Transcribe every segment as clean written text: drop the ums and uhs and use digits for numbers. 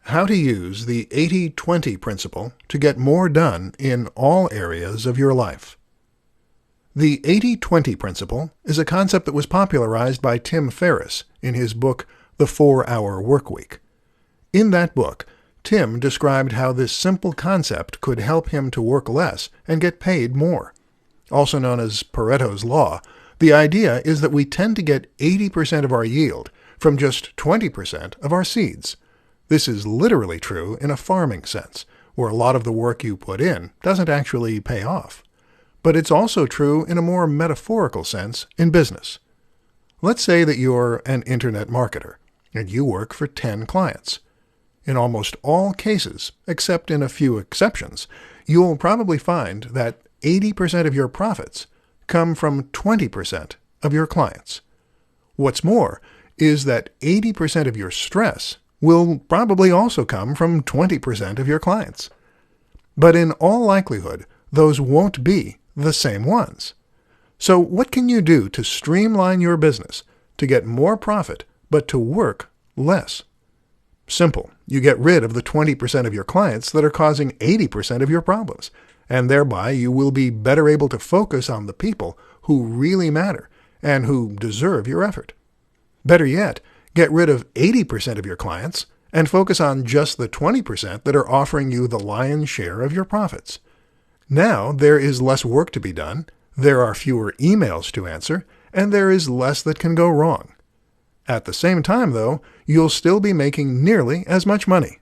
How to use the 80-20 principle to get more done in all areas of your life. The 80-20 principle is a concept that was popularized by Tim Ferriss in his book, The 4-Hour Workweek. In that book, Tim described how this simple concept could help him to work less and get paid more. Also known as Pareto's Law, the idea is that we tend to get 80% of our yield from just 20% of our seeds. This is literally true in a farming sense, where a lot of the work you put in doesn't actually pay off. But it's also true in a more metaphorical sense in business. Let's say that you're an internet marketer, and you work for 10 clients. In almost all cases, except in a few exceptions, you'll probably find that 80% of your profits come from 20% of your clients. What's more is that 80% of your stress will probably also come from 20% of your clients. But in all likelihood, those won't be the same ones. So what can you do to streamline your business to get more profit but to work less? Simple. You get rid of the 20% of your clients that are causing 80% of your problems, and thereby you will be better able to focus on the people who really matter and who deserve your effort. Better yet, get rid of 80% of your clients and focus on just the 20% that are offering you the lion's share of your profits. Now there is less work to be done, there are fewer emails to answer, and there is less that can go wrong. At the same time, though, you'll still be making nearly as much money.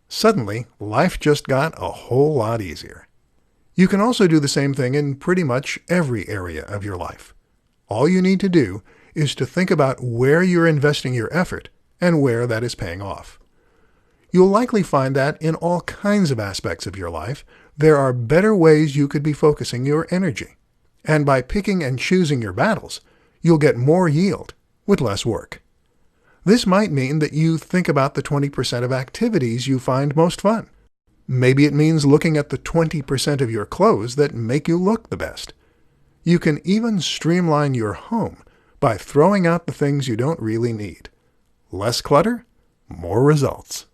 Suddenly, life just got a whole lot easier. You can also do the same thing in pretty much every area of your life. All you need to do is to think about where you're investing your effort and where that is paying off. You'll likely find that in all kinds of aspects of your life, there are better ways you could be focusing your energy. And by picking and choosing your battles, you'll get more yield with less work. This might mean that you think about the 20% of activities you find most fun. Maybe it means looking at the 20% of your clothes that make you look the best. You can even streamline your home by throwing out the things you don't really need. Less clutter, more results.